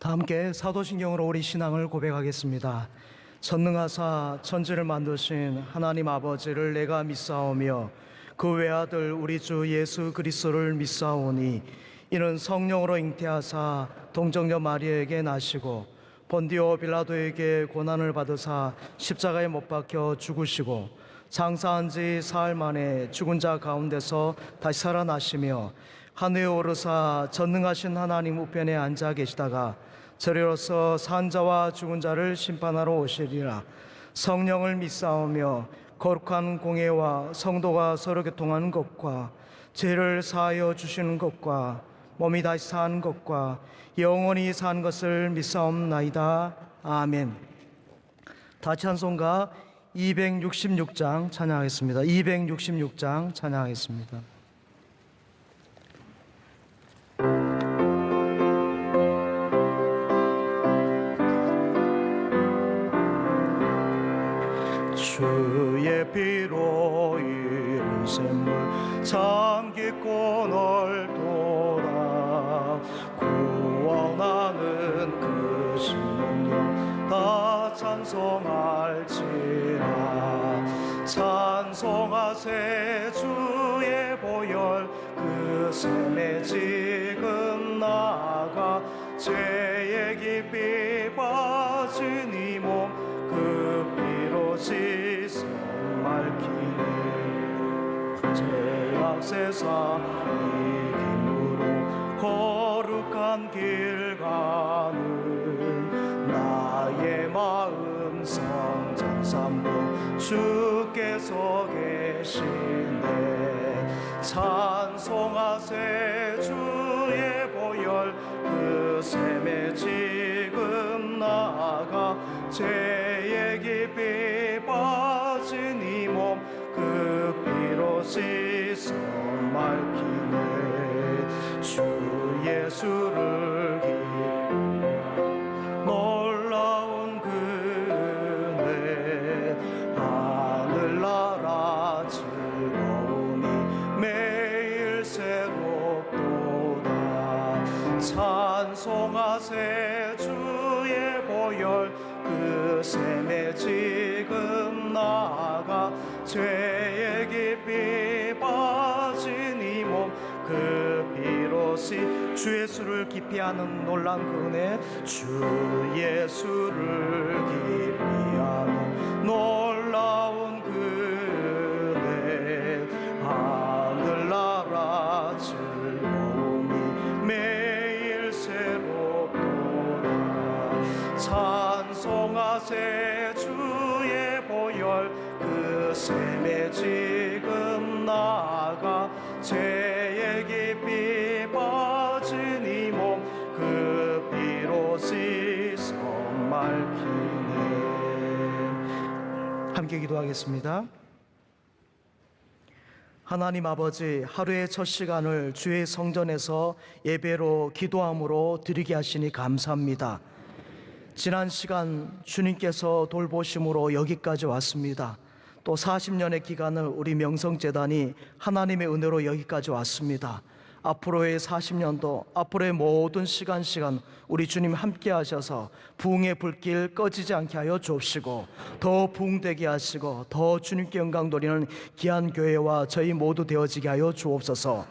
다 함께 사도신경으로 우리 신앙을 고백하겠습니다. 전능하사 천지를 만드신 하나님 아버지를 내가 믿사오며 그 외아들 우리 주 예수 그리스도를 믿사오니 이는 성령으로 잉태하사 동정녀 마리아에게 나시고 본디오 빌라도에게 고난을 받으사 십자가에 못 박혀 죽으시고 장사한 지 사흘 만에 죽은 자 가운데서 다시 살아나시며 하늘에 오르사 전능하신 하나님 우편에 앉아 계시다가 저리로서 산 자와 죽은 자를 심판하러 오시리라. 성령을 믿사오며 거룩한 공예와 성도가 서로 교통하는 것과 죄를 사하여 주시는 것과 몸이 다시 사는 것과 영원히 사는 것을 믿사옵나이다. 아멘. 다 찬송가 266장 찬양하겠습니다. 266장 찬양하겠습니다. 주의 피로 이른 샘물 참 깊고 넓도다. 구원하는 그 신능력 다 찬송할지라. 찬송하세 주의 보혈 그 샘에 지금 나아가 죄의 깊이 빠진 이 몸 그 피로 씻어 맑히네. 죄악 세상 이김으로 거룩한 길 가는 나의 마음 성장 삼고 주께서 계시네. 찬송하세 주의 보혈 그 샘에 지금 나아가 죄의 깊이 빠진 이 몸 그 피로 씻어 맑히네. 주 예수를 놀라운 그네 하늘나라 즐거움이 매일 새롭도다. 찬송하세 주의 보혈 그 샘에 지금 나아가 죄의 깊이 빠진 이 몸 그 피로 주 예수를 깊이 아는 놀란 그 은혜. 주 예수를 깊이 아는 놀라운 그 은혜 하늘나라 즐거움이 매일 새롭도다. 찬송하세 주의 보혈 그 샘에 지금 나아가 죄의 깊이 빠진 이 몸 그 피로 씻어 맑히네. 함께 기도하겠습니다. 하나님 아버지, 하루의 첫 시간을 주의 성전에서 예배로 기도함으로 드리게 하시니 감사합니다. 지난 시간 주님께서 돌보심으로 여기까지 왔습니다. 또 40년의 기간을 우리 명성재단이 하나님의 은혜로 여기까지 왔습니다. 앞으로의 40년도, 앞으로의 모든 시간 우리 주님 함께 하셔서 부흥의 불길 꺼지지 않게 하여 주옵시고 더 부흥되게 하시고 더 주님께 영광 돌리는 귀한 교회와 저희 모두 되어지게 하여 주옵소서.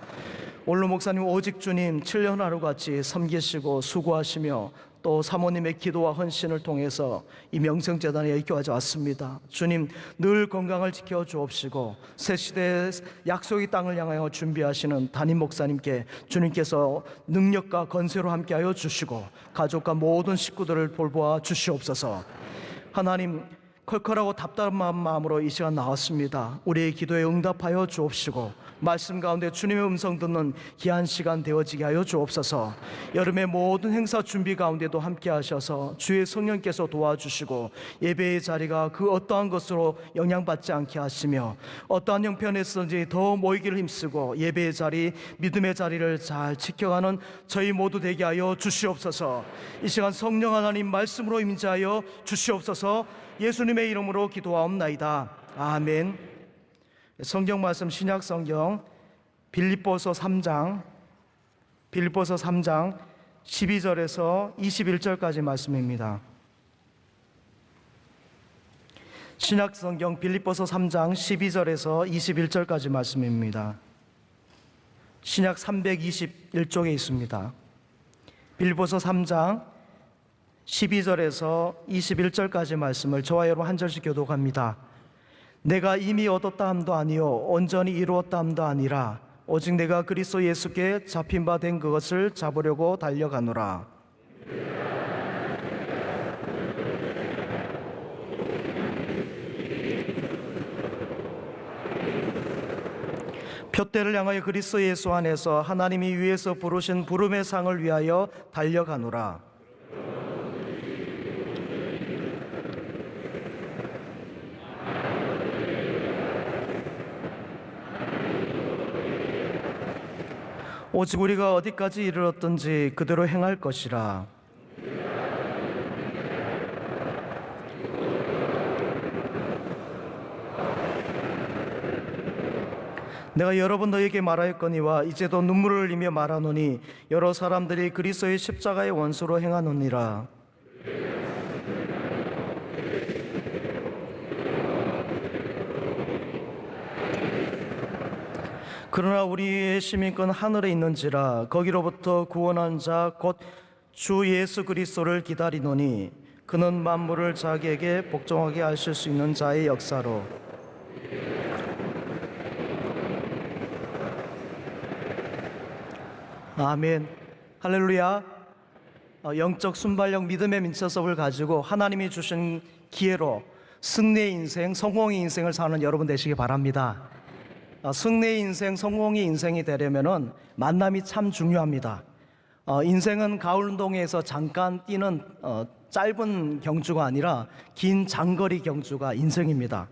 오늘 목사님 오직 주님 7년 하루같이 섬기시고 수고하시며 또 사모님의 기도와 헌신을 통해서 이 명성재단에 여기까지 왔습니다. 주님 늘 건강을 지켜 주옵시고 새 시대의 약속의 땅을 향하여 준비하시는 담임 목사님께 주님께서 능력과 건세로 함께하여 주시고 가족과 모든 식구들을 돌보아 주시옵소서. 하나님 컬컬하고 답답한 마음으로 이 시간 나왔습니다. 우리의 기도에 응답하여 주옵시고 말씀 가운데 주님의 음성 듣는 귀한 시간 되어지게 하여 주옵소서. 여름의 모든 행사 준비 가운데도 함께 하셔서 주의 성령께서 도와주시고 예배의 자리가 그 어떠한 것으로 영향받지 않게 하시며 어떠한 형편에서든지 더 모이기를 힘쓰고 예배의 자리, 믿음의 자리를 잘 지켜가는 저희 모두 되게 하여 주시옵소서. 이 시간 성령 하나님 말씀으로 임재하여 주시옵소서. 예수님의 이름으로 기도하옵나이다. 아멘. 성경 말씀 신약 성경 빌립보서 3장 12절에서 21절까지 말씀입니다. 신약성경 빌립보서 3장 12절에서 21절까지 말씀입니다. 신약 321쪽에 있습니다. 빌립보서 3장 12절에서 21절까지 말씀을 저와 여러분 한 절씩 교독합니다. 내가 이미 얻었다 함도 아니요 온전히 이루었다 함도 아니라 오직 내가 그리스도 예수께 잡힌 바 된 그것을 잡으려고 달려가노라. 표대를 향하여 그리스도 예수 안에서 하나님이 위에서 부르신 부름의 상을 위하여 달려가노라. 오직 우리가 어디까지 이르렀든지 그대로 행할 것이라. 내가 여러 번 너에게 말하였거니와 이제도 눈물을 흘리며 말하노니 여러 사람들이 그리스도의 십자가의 원수로 행하느니라. 그러나 우리의 시민권 하늘에 있는지라 거기로부터 구원한 자 곧 주 예수 그리스도를 기다리노니 그는 만물을 자기에게 복종하게 하실 수 있는 자의 역사로. 아멘. 할렐루야. 영적 순발력 믿음의 민첩을 가지고 하나님이 주신 기회로 승리의 인생, 성공의 인생을 사는 여러분 되시기 바랍니다. 승리의 인생, 성공의 인생이 되려면은 만남이 참 중요합니다. 인생은 가을 운동회에서 잠깐 뛰는 짧은 경주가 아니라 긴 장거리 경주가 인생입니다.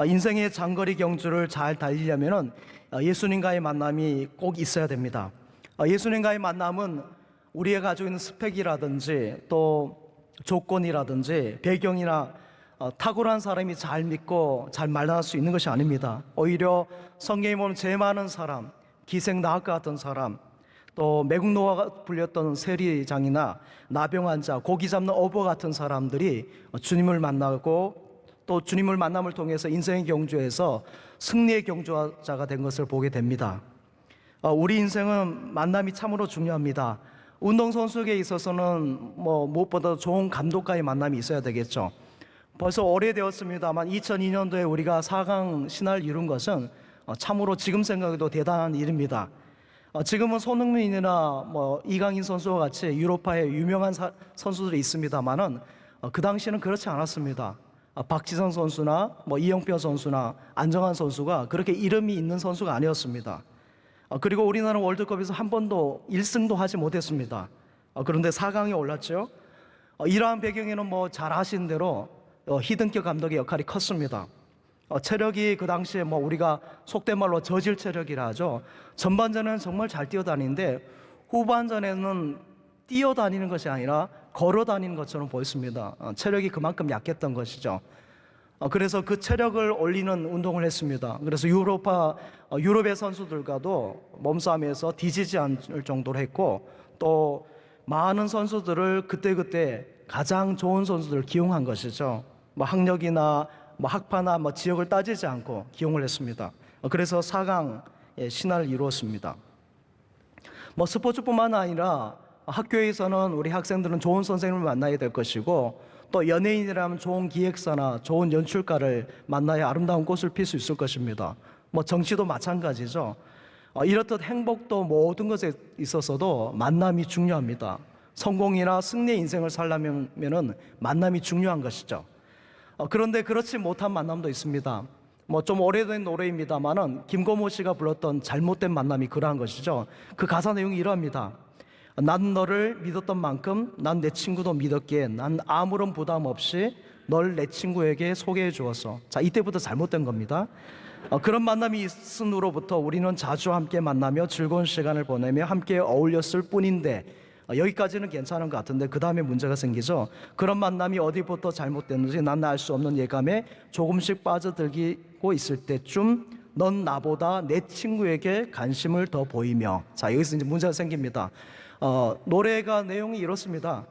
인생의 장거리 경주를 잘 달리려면은 예수님과의 만남이 꼭 있어야 됩니다. 예수님과의 만남은 우리가 가지고 있는 스펙이라든지 또 조건이라든지 배경이나 탁월한 사람이 잘 믿고 잘 만날 수 있는 것이 아닙니다. 오히려 성경에 보면 죄 많은 사람, 기생나학과 같은 사람, 또 매국노가 불렸던 세리장이나 나병 환자, 고기 잡는 어부 같은 사람들이 주님을 만나고 또 주님을 만남을 통해서 인생의 경주에서 승리의 경주자가 된 것을 보게 됩니다. 우리 인생은 만남이 참으로 중요합니다. 운동선수에게 있어서는 무엇보다 좋은 감독과의 만남이 있어야 되겠죠. 벌써 오래되었습니다만 2002년도에 우리가 4강 신화를 이룬 것은 참으로 지금 생각해도 대단한 일입니다. 지금은 손흥민이나 이강인 선수와 같이 유로파에 유명한 선수들이 있습니다만은 그 당시에는 그렇지 않았습니다. 박지성 선수나 이영표 선수나 안정환 선수가 그렇게 이름이 있는 선수가 아니었습니다. 그리고 우리나라 월드컵에서 한 번도 1승도 하지 못했습니다. 그런데 4강에 올랐죠. 이러한 배경에는 잘 아시는 대로 히든켜 감독의 역할이 컸습니다. 체력이 그 당시에 우리가 속된 말로 저질 체력이라 하죠. 전반전에는 정말 잘 뛰어다니는데 후반전에는 뛰어다니는 것이 아니라 걸어다니는 것처럼 보였습니다. 체력이 그만큼 약했던 것이죠. 그래서 그 체력을 올리는 운동을 했습니다. 그래서 유럽의 선수들과도 몸싸움에서 뒤지지 않을 정도로 했고 또 많은 선수들을 그때그때 가장 좋은 선수들을 기용한 것이죠. 학력이나 학파나 지역을 따지지 않고 기용을 했습니다. 그래서 4강의 신화를 이루었습니다. 스포츠뿐만 아니라 학교에서는 우리 학생들은 좋은 선생님을 만나야 될 것이고 또 연예인이라면 좋은 기획사나 좋은 연출가를 만나야 아름다운 꽃을 필 수 있을 것입니다. 정치도 마찬가지죠. 이렇듯 행복도 모든 것에 있어서도 만남이 중요합니다. 성공이나 승리의 인생을 살려면은 만남이 중요한 것이죠. 그런데 그렇지 못한 만남도 있습니다. 좀 오래된 노래입니다만은 김고모 씨가 불렀던 잘못된 만남이 그러한 것이죠. 그 가사 내용이 이러합니다. 난 너를 믿었던 만큼 난 내 친구도 믿었기에 난 아무런 부담 없이 널 내 친구에게 소개해 주었어. 자, 이때부터 잘못된 겁니다. 그런 만남이 있은 후로부터 우리는 자주 함께 만나며 즐거운 시간을 보내며 함께 어울렸을 뿐인데 여기까지는 괜찮은 것 같은데 그 다음에 문제가 생기죠. 그런 만남이 어디부터 잘못됐는지 난 알 수 없는 예감에 조금씩 빠져들고 있을 때쯤 넌 나보다 내 친구에게 관심을 더 보이며. 자, 여기서 이제 문제가 생깁니다. 노래가 내용이 이렇습니다.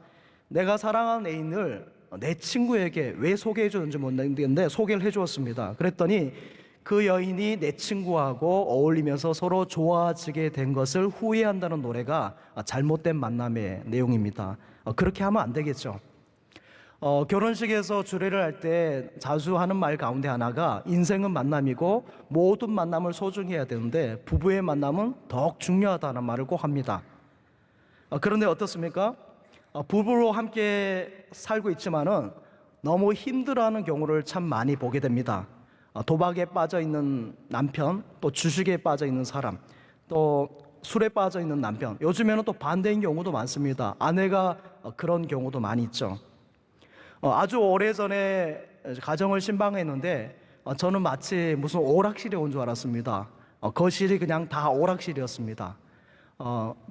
내가 사랑하는 애인을 내 친구에게 왜 소개해 주는지 모르겠는데 소개를 해 주었습니다. 그랬더니 그 여인이 내 친구하고 어울리면서 서로 좋아지게 된 것을 후회한다는 노래가 잘못된 만남의 내용입니다. 그렇게 하면 안 되겠죠. 결혼식에서 주례를 할 때 자주 하는 말 가운데 하나가 인생은 만남이고 모든 만남을 소중히 해야 되는데 부부의 만남은 더욱 중요하다는 말을 꼭 합니다. 그런데 어떻습니까? 부부로 함께 살고 있지만은 너무 힘들어하는 경우를 참 많이 보게 됩니다. 도박에 빠져 있는 남편, 또 주식에 빠져 있는 사람, 또 술에 빠져 있는 남편. 요즘에는 또 반대인 경우도 많습니다. 아내가 그런 경우도 많이 있죠. 아주 오래전에 가정을 신방했는데 저는 마치 무슨 오락실에 온 줄 알았습니다. 거실이 그냥 다 오락실이었습니다.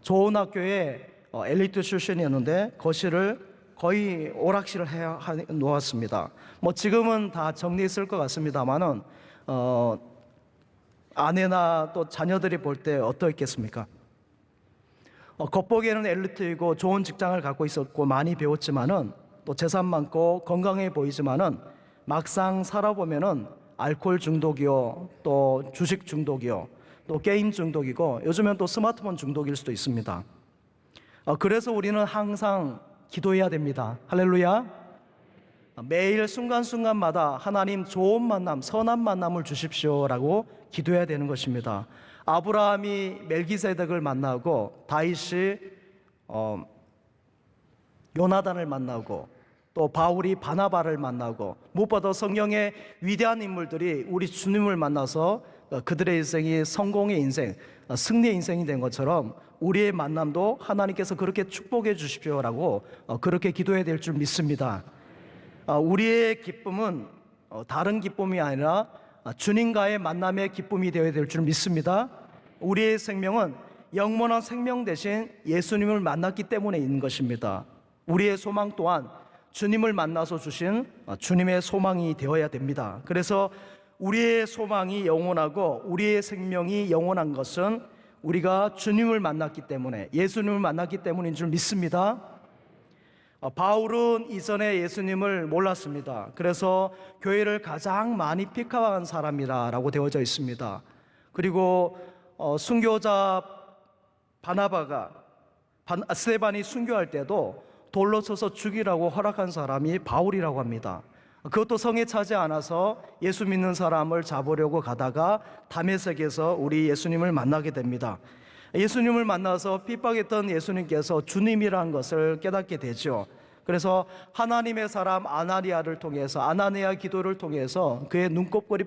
좋은 학교에 엘리트 출신이었는데 거실을 거의 오락실을 해 놓았습니다. 뭐 지금은 다 정리했을 것 같습니다만은 아내나 또 자녀들이 볼 때 어떠했겠습니까? 겉보기에는 엘리트이고 좋은 직장을 갖고 있었고 많이 배웠지만은 또 재산 많고 건강해 보이지만은 막상 살아보면은 알코올 중독이요, 또 주식 중독이요, 또 게임 중독이고 요즘엔 또 스마트폰 중독일 수도 있습니다. 그래서 우리는 항상 기도해야 됩니다. 할렐루야. 매일 순간순간마다 하나님 좋은 만남, 선한 만남을 주십시오라고 기도해야 되는 것입니다. 아브라함이 멜기세덱을 만나고 다윗이 요나단을 만나고 또 바울이 바나바를 만나고 무엇보다 성경의 위대한 인물들이 우리 주님을 만나서 그들의 인생이 성공의 인생, 승리의 인생이 된 것처럼 우리의 만남도 하나님께서 그렇게 축복해 주십시오라고 그렇게 기도해야 될 줄 믿습니다. 우리의 기쁨은 다른 기쁨이 아니라 주님과의 만남의 기쁨이 되어야 될 줄 믿습니다. 우리의 생명은 영원한 생명 대신 예수님을 만났기 때문에 있는 것입니다. 우리의 소망 또한 주님을 만나서 주신 주님의 소망이 되어야 됩니다. 그래서 우리의 소망이 영원하고 우리의 생명이 영원한 것은 우리가 주님을 만났기 때문에, 예수님을 만났기 때문인 줄 믿습니다. 바울은 이전에 예수님을 몰랐습니다. 그래서 교회를 가장 많이 픽업한 사람이라고 되어져 있습니다. 그리고 순교자 바나바가 스데반이 순교할 때도 돌로 쳐서 죽이라고 허락한 사람이 바울이라고 합니다. 그것도 성에 차지 않아서 예수 믿는 사람을 잡으려고 가다가 다메섹에서 우리 예수님을 만나게 됩니다. 예수님을 만나서 핍박했던 예수님께서 주님이라는 것을 깨닫게 되죠. 그래서 하나님의 사람 아나니아를 통해서, 아나니아 기도를 통해서 그의 눈곱골이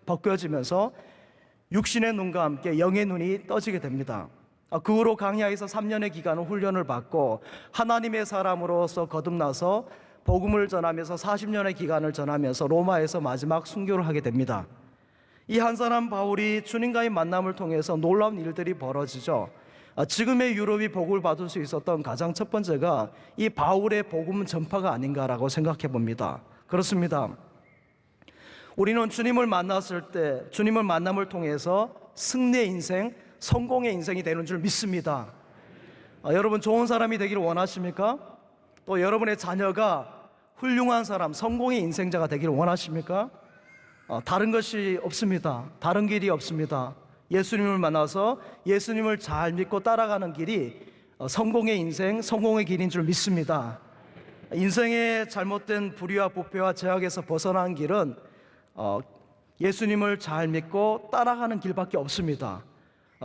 벗겨지면서 육신의 눈과 함께 영의 눈이 떠지게 됩니다. 그 후로 강야에서 3년의 기간을 훈련을 받고 하나님의 사람으로서 거듭나서 복음을 전하면서 40년의 기간을 전하면서 로마에서 마지막 순교를 하게 됩니다. 이 한 사람 바울이 주님과의 만남을 통해서 놀라운 일들이 벌어지죠. 지금의 유럽이 복음을 받을 수 있었던 가장 첫 번째가 이 바울의 복음 전파가 아닌가라고 생각해 봅니다. 그렇습니다. 우리는 주님을 만났을 때 주님을 만남을 통해서 승리의 인생, 성공의 인생이 되는 줄 믿습니다. 여러분 좋은 사람이 되기를 원하십니까? 또 여러분의 자녀가 훌륭한 사람, 성공의 인생자가 되기를 원하십니까? 다른 것이 없습니다. 다른 길이 없습니다. 예수님을 만나서 예수님을 잘 믿고 따라가는 길이 성공의 인생, 성공의 길인 줄 믿습니다. 인생의 잘못된 불의와 부패와 제약에서 벗어나는 길은 예수님을 잘 믿고 따라가는 길밖에 없습니다.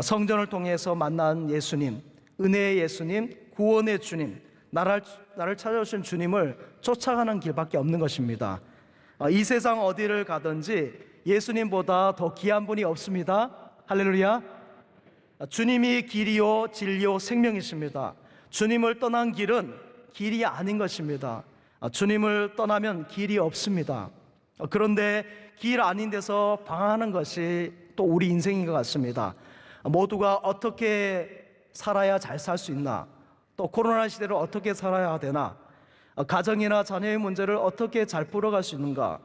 성전을 통해서 만난 예수님, 은혜의 예수님, 구원의 주님, 나를 찾아오신 주님을 쫓아가는 길밖에 없는 것입니다. 이 세상 어디를 가든지 예수님보다 더 귀한 분이 없습니다. 할렐루야. 주님이 길이요 진리요 생명이십니다. 주님을 떠난 길은 길이 아닌 것입니다. 주님을 떠나면 길이 없습니다. 그런데 길 아닌 데서 방황하는 것이 또 우리 인생인 것 같습니다. 모두가 어떻게 살아야 잘 살 수 있나, 또 코로나 시대를 어떻게 살아야 되나, 가정이나 자녀의 문제를 어떻게 잘 풀어갈 수 있는가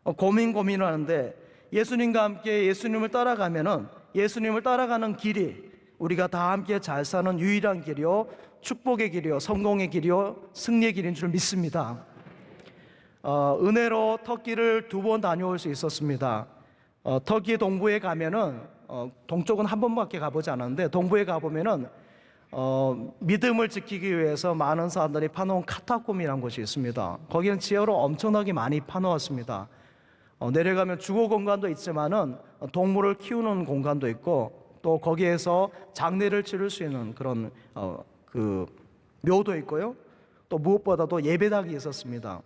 고민을 하는데 예수님과 함께 예수님을 따라가면은 예수님을 따라가는 길이 우리가 다 함께 잘 사는 유일한 길이요, 축복의 길이요, 성공의 길이요, 승리의 길인 줄 믿습니다. 은혜로 터키를 2번 다녀올 수 있었습니다. 터키 동부에 가면은 동쪽은 한 번밖에 가보지 않았는데 동부에 가보면은 믿음을 지키기 위해서 많은 사람들이 파놓은 카타콤이라는 곳이 있습니다. 거기는 지하로 엄청나게 많이 파놓았습니다. 내려가면 주거 공간도 있지만은 동물을 키우는 공간도 있고 또 거기에서 장례를 치를 수 있는 그런 그 묘도 있고요. 또 무엇보다도 예배당이 있었습니다.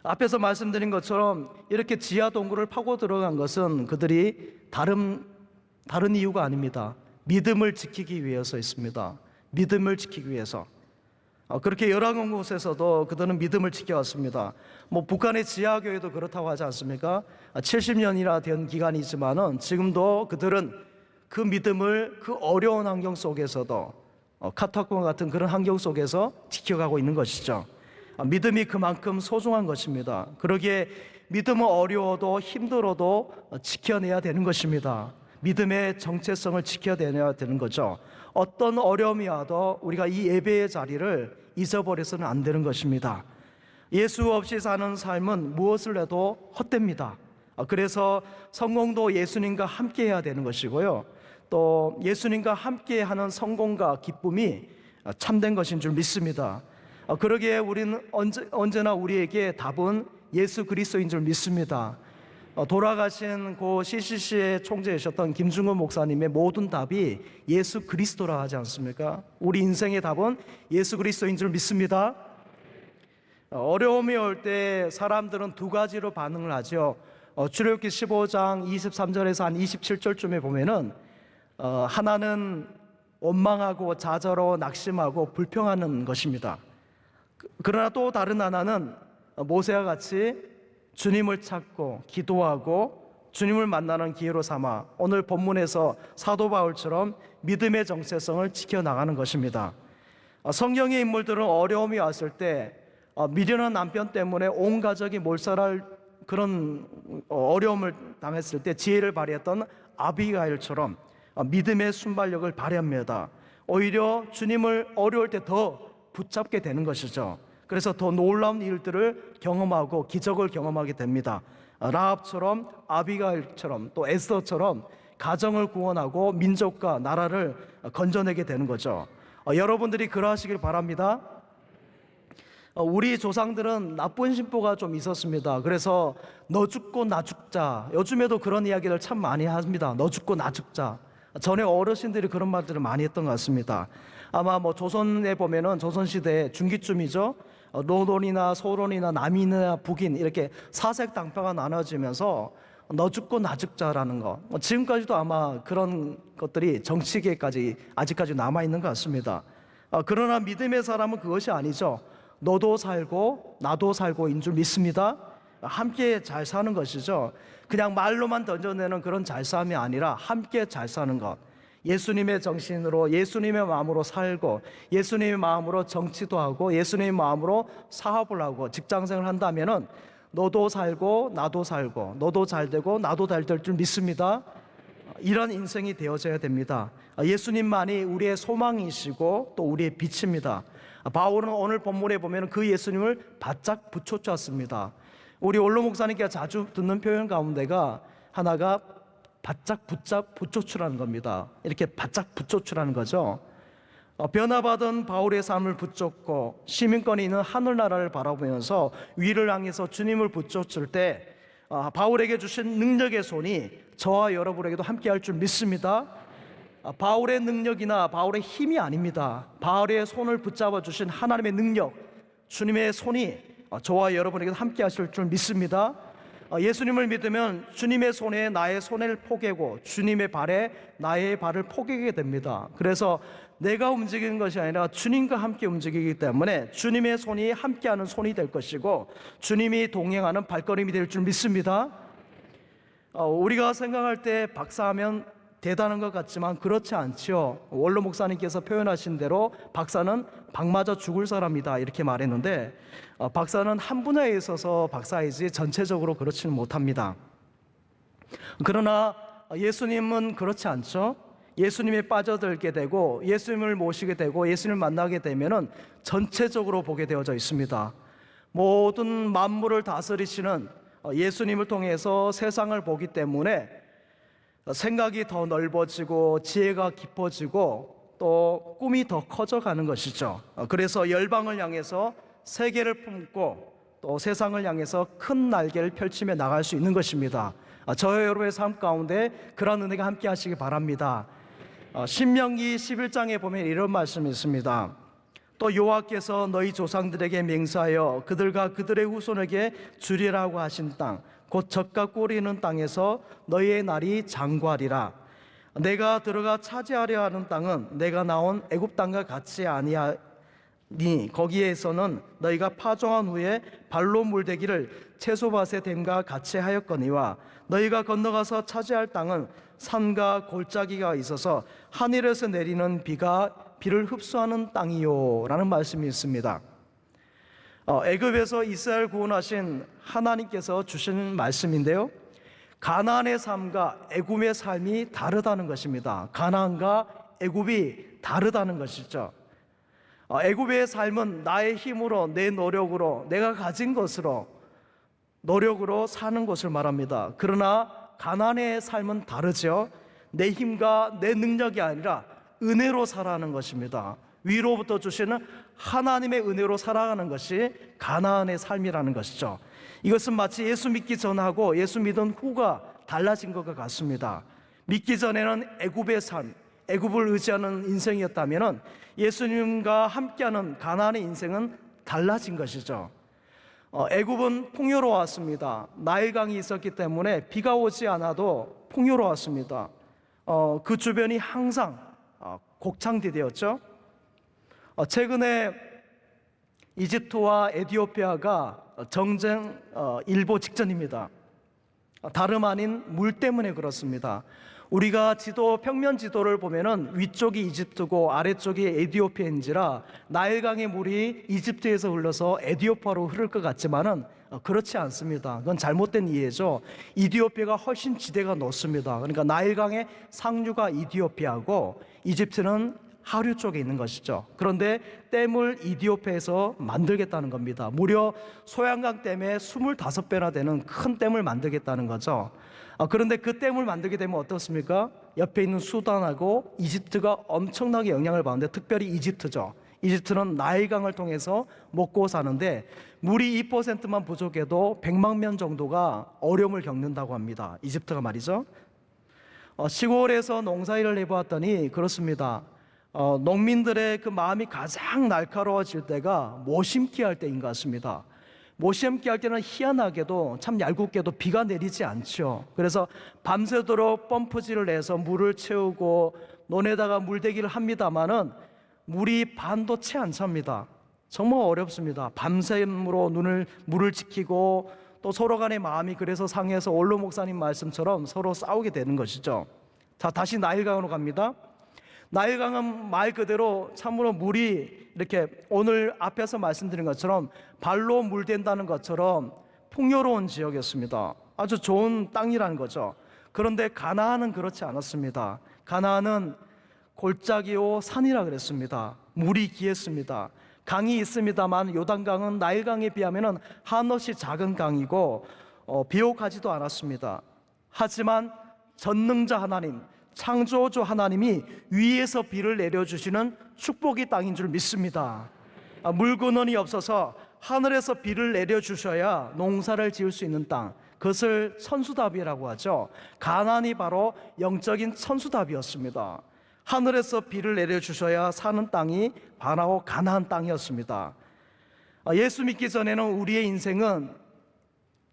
앞에서 말씀드린 것처럼 이렇게 지하 동굴을 파고 들어간 것은 그들이 다른 이유가 아닙니다. 믿음을 지키기 위해서 있습니다. 믿음을 지키기 위해서. 그렇게 열악한 곳에서도 그들은 믿음을 지켜왔습니다. 북한의 지하교회도 그렇다고 하지 않습니까? 70년이나 된 기간이지만은 지금도 그들은 그 믿음을 그 어려운 환경 속에서도 카타콤 같은 그런 환경 속에서 지켜가고 있는 것이죠. 믿음이 그만큼 소중한 것입니다. 그러기에 믿음은 어려워도 힘들어도 지켜내야 되는 것입니다. 믿음의 정체성을 지켜내야 되는 거죠. 어떤 어려움이 와도 우리가 이 예배의 자리를 잊어버려서는 안 되는 것입니다. 예수 없이 사는 삶은 무엇을 해도 헛됩니다. 그래서 성공도 예수님과 함께 해야 되는 것이고요. 또 예수님과 함께 하는 성공과 기쁨이 참된 것인 줄 믿습니다. 그러기에 우리는 언제나 우리에게 답은 예수 그리스도인 줄 믿습니다. 돌아가신 고 CCC의 총재이셨던 김중근 목사님의 모든 답이 예수 그리스도라 하지 않습니까? 우리 인생의 답은 예수 그리스도인 줄 믿습니다. 어려움이 올 때 사람들은 2가지로 반응을 하죠. 출애굽기 15장 23절에서 한 27절쯤에 보면은 하나는 원망하고 좌절하고 낙심하고 불평하는 것입니다. 그러나 또 다른 하나는 모세와 같이 주님을 찾고 기도하고 주님을 만나는 기회로 삼아 오늘 본문에서 사도 바울처럼 믿음의 정체성을 지켜나가는 것입니다. 성경의 인물들은 어려움이 왔을 때 미련한 남편 때문에 온 가족이 몰살할 그런 어려움을 당했을 때 지혜를 발휘했던 아비가일처럼 믿음의 순발력을 발휘합니다. 오히려 주님을 어려울 때 더 붙잡게 되는 것이죠. 그래서 더 놀라운 일들을 경험하고 기적을 경험하게 됩니다. 라합처럼 아비가일처럼 또 에스더처럼 가정을 구원하고 민족과 나라를 건져내게 되는 거죠. 여러분들이 그러하시길 바랍니다. 우리 조상들은 나쁜 심보가 좀 있었습니다. 그래서 너 죽고 나 죽자. 요즘에도 그런 이야기를 참 많이 합니다. 너 죽고 나 죽자. 전에 어르신들이 그런 말들을 많이 했던 것 같습니다. 아마 조선에 보면은 조선시대 중기쯤이죠. 노론이나 소론이나 남인이나 북인 이렇게 사색 당파가 나눠지면서 너 죽고 나 죽자라는 거. 지금까지도 아마 그런 것들이 정치계까지 아직까지 남아있는 것 같습니다. 그러나 믿음의 사람은 그것이 아니죠. 너도 살고 나도 살고인 줄 믿습니다. 함께 잘 사는 것이죠. 그냥 말로만 던져내는 그런 잘 삶이 아니라 함께 잘 사는 것. 예수님의 정신으로 예수님의 마음으로 살고 예수님의 마음으로 정치도 하고 예수님의 마음으로 사업을 하고 직장생활을 한다면은 너도 살고 나도 살고 너도 잘 되고 나도 잘 될 줄 믿습니다. 이런 인생이 되어져야 됩니다. 예수님만이 우리의 소망이시고 또 우리의 빛입니다. 바울은 오늘 본문에 보면 그 예수님을 바짝 붙여주었습니다. 우리 원로 목사님께서 자주 듣는 표현 가운데가 하나가 바짝 붙여주라는 겁니다. 이렇게 바짝 붙여주라는 거죠. 변화받은 바울의 삶을 붙잡고 시민권이 있는 하늘나라를 바라보면서 위를 향해서 주님을 붙여줄 때 바울에게 주신 능력의 손이 저와 여러분에게도 함께할 줄 믿습니다. 바울의 능력이나 바울의 힘이 아닙니다. 바울의 손을 붙잡아 주신 하나님의 능력, 주님의 손이 저와 여러분에게도 함께하실 줄 믿습니다. 예수님을 믿으면 주님의 손에 나의 손을 포개고 주님의 발에 나의 발을 포개게 됩니다. 그래서 내가 움직이는 것이 아니라 주님과 함께 움직이기 때문에 주님의 손이 함께하는 손이 될 것이고 주님이 동행하는 발걸음이 될 줄 믿습니다. 우리가 생각할 때 박사하면 대단한 것 같지만 그렇지 않지요. 원로 목사님께서 표현하신 대로 박사는 박 맞아 죽을 사람이다 이렇게 말했는데 박사는 한 분야에 있어서 박사이지 전체적으로 그렇지는 못합니다. 그러나 예수님은 그렇지 않죠. 예수님에 빠져들게 되고 예수님을 모시게 되고 예수님을 만나게 되면은 전체적으로 보게 되어져 있습니다. 모든 만물을 다스리시는 예수님을 통해서 세상을 보기 때문에 생각이 더 넓어지고 지혜가 깊어지고 또 꿈이 더 커져가는 것이죠. 그래서 열방을 향해서 세계를 품고 또 세상을 향해서 큰 날개를 펼치며 나갈 수 있는 것입니다. 저와 여러분의 삶 가운데 그런 은혜가 함께 하시기 바랍니다. 신명기 11장에 보면 이런 말씀이 있습니다. 또 여호와께서 너희 조상들에게 맹세하여 그들과 그들의 후손에게 주리라고 하신 땅, 곧 젖과 꿀이 있는 땅에서 너희의 날이 장구하리라. 내가 들어가 차지하려 하는 땅은 내가 나온 애굽 땅과 같지 아니하니 거기에서는 너희가 파종한 후에 발로 물대기를 채소밭에 댐과 같이 하였거니와 너희가 건너가서 차지할 땅은 산과 골짜기가 있어서 하늘에서 내리는 비를 흡수하는 땅이요 라는 말씀이 있습니다. 애굽에서 이스라엘 구원하신 하나님께서 주신 말씀인데요, 가나안의 삶과 애굽의 삶이 다르다는 것입니다. 가나안과 애굽이 다르다는 것이죠. 애굽의 삶은 나의 힘으로, 내 노력으로, 내가 가진 것으로, 노력으로 사는 것을 말합니다. 그러나 가나안의 삶은 다르죠. 내 힘과 내 능력이 아니라 은혜로 살아가는 것입니다. 위로부터 주시는 하나님의 은혜로 살아가는 것이 가나안의 삶이라는 것이죠. 이것은 마치 예수 믿기 전하고 예수 믿은 후가 달라진 것과 같습니다. 믿기 전에는 애굽의 삶, 애굽을 의지하는 인생이었다면 예수님과 함께하는 가나안의 인생은 달라진 것이죠. 애굽은 풍요로웠습니다. 나일강이 있었기 때문에 비가 오지 않아도 풍요로웠습니다. 그 주변이 항상 곡창지대였죠. 최근에 이집트와 에티오피아가 정쟁 일보 직전입니다. 다름 아닌 물 때문에 그렇습니다. 우리가 평면 지도를 보면은 위쪽이 이집트고 아래쪽이 에티오피아인지라 나일강의 물이 이집트에서 흘러서 에티오피아로 흐를 것 같지만은 그렇지 않습니다. 그건 잘못된 이해죠. 이디오피아가 훨씬 지대가 높습니다. 그러니까 나일강의 상류가 이디오피아고 이집트는 하류 쪽에 있는 것이죠. 그런데 댐을 이디오피아에서 만들겠다는 겁니다. 무려 소양강 댐에 25배나 되는 큰 댐을 만들겠다는 거죠. 그런데 그 댐을 만들게 되면 어떻습니까? 옆에 있는 수단하고 이집트가 엄청나게 영향을 받는데, 특별히 이집트죠. 이집트는 나일강을 통해서 먹고 사는데 물이 2%만 부족해도 100만 명 정도가 어려움을 겪는다고 합니다. 이집트가 말이죠. 시골에서 농사일을 해보았더니 그렇습니다. 농민들의 그 마음이 가장 날카로워질 때가 모심기 할 때인 것 같습니다. 모심기 할 때는 희한하게도 참 얄궂게도 비가 내리지 않죠. 그래서 밤새도록 펌프질을 해서 물을 채우고 논에다가 물대기를 합니다마는 물이 반도 채 안 찹니다. 정말 어렵습니다. 밤샘으로 물을 지키고 또 서로 간의 마음이 그래서 상해서 원로 목사님 말씀처럼 서로 싸우게 되는 것이죠. 자, 다시 나일강으로 갑니다. 나일강은 말 그대로 참으로 물이 이렇게 오늘 앞에서 말씀드린 것처럼 발로 물댄다는 것처럼 풍요로운 지역이었습니다. 아주 좋은 땅이라는 거죠. 그런데 가나안은 그렇지 않았습니다. 가나안은 골짜기요 산이라 그랬습니다. 물이 귀했습니다. 강이 있습니다만 요단강은 나일강에 비하면 한없이 작은 강이고 비옥하지도 않았습니다. 하지만 전능자 하나님, 창조주 하나님이 위에서 비를 내려주시는 축복의 땅인 줄 믿습니다. 물 근원이 없어서 하늘에서 비를 내려주셔야 농사를 지을 수 있는 땅, 그것을 천수답이라고 하죠. 가나안이 바로 영적인 천수답이었습니다. 하늘에서 비를 내려주셔야 사는 땅이 바로 가나안 땅이었습니다. 예수 믿기 전에는 우리의 인생은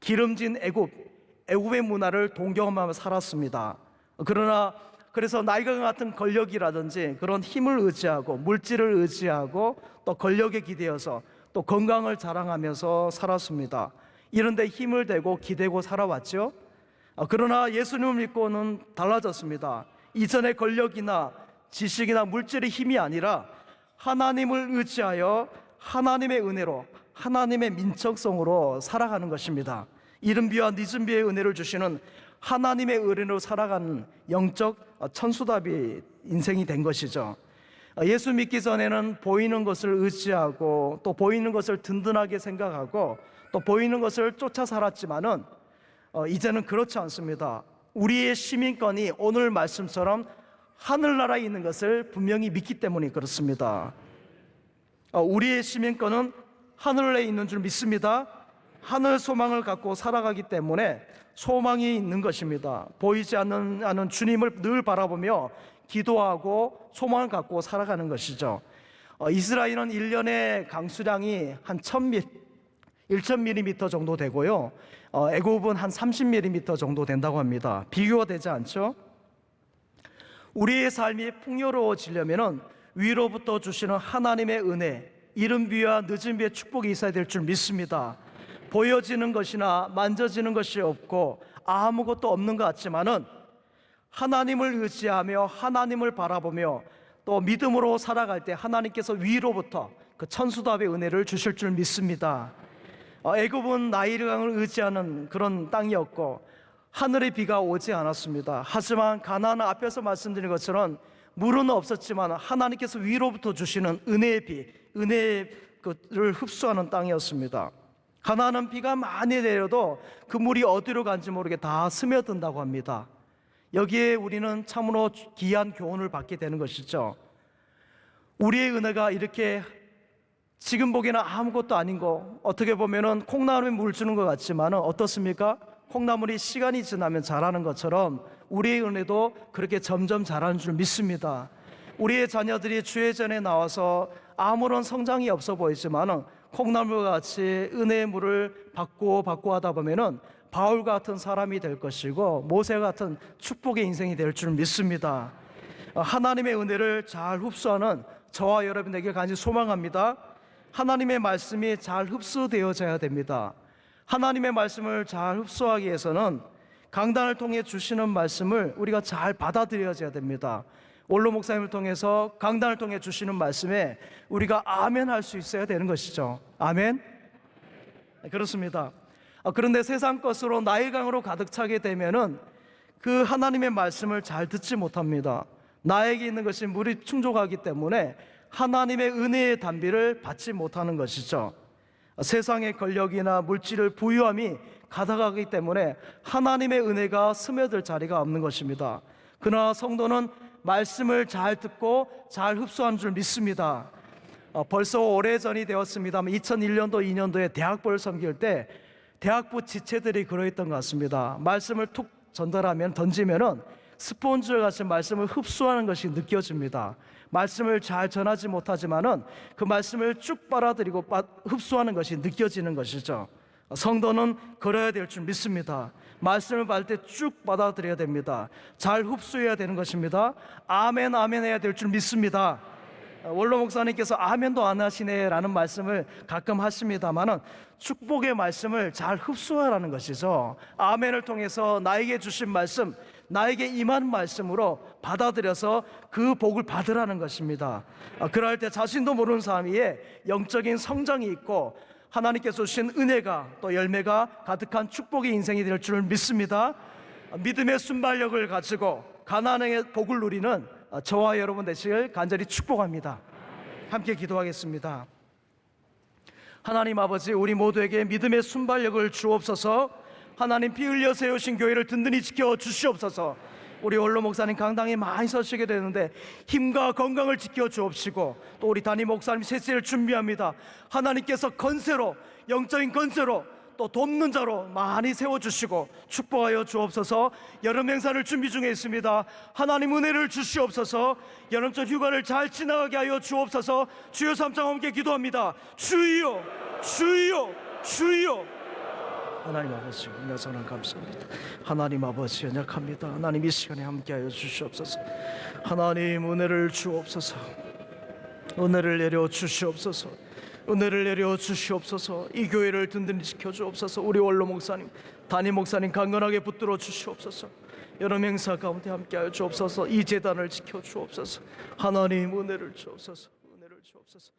기름진 애굽의 문화를 동경하며 살았습니다. 그래서 나일강 같은 권력이라든지 그런 힘을 의지하고 물질을 의지하고 또 권력에 기대어서 또 건강을 자랑하면서 살았습니다. 이런데 힘을 대고 기대고 살아왔죠. 그러나 예수님을 믿고는 달라졌습니다. 이전의 권력이나 지식이나 물질의 힘이 아니라 하나님을 의지하여 하나님의 은혜로, 하나님의 민첩성으로 살아가는 것입니다. 이른 비와 늦은 비의 은혜를 주시는 하나님의 의뢰로 살아가는 영적 천수답이 인생이 된 것이죠. 예수 믿기 전에는 보이는 것을 의지하고 또 보이는 것을 든든하게 생각하고 또 보이는 것을 쫓아 살았지만은 이제는 그렇지 않습니다. 우리의 시민권이 오늘 말씀처럼 하늘나라에 있는 것을 분명히 믿기 때문에 그렇습니다. 우리의 시민권은 하늘에 있는 줄 믿습니다. 하늘 소망을 갖고 살아가기 때문에 소망이 있는 것입니다. 보이지 않는 주님을 늘 바라보며 기도하고 소망을 갖고 살아가는 것이죠. 이스라엘은 1년에 강수량이 한 1,000mm 정도 되고요, 애굽은 한 30mm 정도 된다고 합니다. 비교가 되지 않죠? 우리의 삶이 풍요로워지려면 위로부터 주시는 하나님의 은혜, 이른 비와 늦은 비의 축복이 있어야 될 줄 믿습니다. 보여지는 것이나 만져지는 것이 없고 아무것도 없는 것 같지만은 하나님을 의지하며 하나님을 바라보며 또 믿음으로 살아갈 때 하나님께서 위로부터 그 천수답의 은혜를 주실 줄 믿습니다. 애굽은 나일강을 의지하는 그런 땅이었고 하늘의 비가 오지 않았습니다. 하지만 가나안 앞에서 말씀드린 것처럼 물은 없었지만 하나님께서 위로부터 주시는 은혜의 비, 은혜를 흡수하는 땅이었습니다. 가나안은 비가 많이 내려도 그 물이 어디로 간지 모르게 다 스며든다고 합니다. 여기에 우리는 참으로 귀한 교훈을 받게 되는 것이죠. 우리의 은혜가 이렇게 지금 보기에는 아무것도 아닌 거, 어떻게 보면은 콩나물에 물 주는 것 같지만 어떻습니까? 콩나물이 시간이 지나면 자라는 것처럼 우리의 은혜도 그렇게 점점 자라는 줄 믿습니다. 우리의 자녀들이 주의 전에 나와서 아무런 성장이 없어 보이지만 콩나물과 같이 은혜의 물을 받고 하다 보면은 바울 같은 사람이 될 것이고 모세 같은 축복의 인생이 될 줄 믿습니다. 하나님의 은혜를 잘 흡수하는 저와 여러분에게 간절히 소망합니다. 하나님의 말씀이 잘 흡수되어져야 됩니다. 하나님의 말씀을 잘 흡수하기 위해서는 강단을 통해 주시는 말씀을 우리가 잘 받아들여야 됩니다. 원로 목사님을 통해서 강단을 통해 주시는 말씀에 우리가 아멘 할 수 있어야 되는 것이죠. 아멘? 그렇습니다. 그런데 세상 것으로 나일강으로 가득 차게 되면은 그 하나님의 말씀을 잘 듣지 못합니다. 나에게 있는 것이 물이 충족하기 때문에 하나님의 은혜의 단비를 받지 못하는 것이죠. 세상의 권력이나 물질을 부유함이 가득하기 때문에 하나님의 은혜가 스며들 자리가 없는 것입니다. 그러나 성도는 말씀을 잘 듣고 잘 흡수한 줄 믿습니다. 벌써 오래전이 되었습니다만 2001년도 2년도에 대학부를 섬길 때 대학부 지체들이 그러했던 것 같습니다. 말씀을 툭 던지면은 스폰지와 같이 말씀을 흡수하는 것이 느껴집니다. 말씀을 잘 전하지 못하지만은 그 말씀을 쭉 빨아들이고 흡수하는 것이 느껴지는 것이죠. 성도는 그래야 될 줄 믿습니다. 말씀을 받을 때 쭉 받아들여야 됩니다. 잘 흡수해야 되는 것입니다. 아멘 아멘 해야 될 줄 믿습니다. 원로 목사님께서 아멘도 안 하시네 라는 말씀을 가끔 하십니다만은 축복의 말씀을 잘 흡수하라는 것이죠. 아멘을 통해서 나에게 주신 말씀, 나에게 임한 말씀으로 받아들여서 그 복을 받으라는 것입니다. 그럴 때 자신도 모르는 사이에 영적인 성장이 있고 하나님께서 주신 은혜가 또 열매가 가득한 축복의 인생이 될 줄 믿습니다. 믿음의 순발력을 가지고 가나안의 복을 누리는 저와 여러분 되시길 간절히 축복합니다. 함께 기도하겠습니다. 하나님 아버지, 우리 모두에게 믿음의 순발력을 주옵소서. 하나님, 피 흘려 세우신 교회를 든든히 지켜 주시옵소서. 우리 원로 목사님 강당에 많이 서시게 되는데 힘과 건강을 지켜 주옵시고, 또 우리 담임 목사님 세세를 준비합니다. 하나님께서 건세로, 영적인 건세로 또 돕는 자로 많이 세워주시고 축복하여 주옵소서. 여름 행사를 준비 중에 있습니다. 하나님 은혜를 주시옵소서. 여름철 휴가를 잘 지나가게 하여 주옵소서. 주여 삼창 함께 기도합니다. 주여, 주여, 주여. 하나님 아버지, 은혜선언 감사합니다. 하나님 아버지, 연약합니다. 하나님 이 시간에 함께하여 주시옵소서. 하나님 은혜를 주옵소서. 은혜를 내려 주시옵소서. 은혜를 내려 주시옵소서. 이 교회를 든든히 지켜 주옵소서. 우리 원로 목사님, 담임 목사님 강건하게 붙들어 주시옵소서. 여름 행사 가운데 함께하여 주옵소서. 이 제단을 지켜 주옵소서. 하나님 은혜를 주옵소서. 은혜를 주옵소서.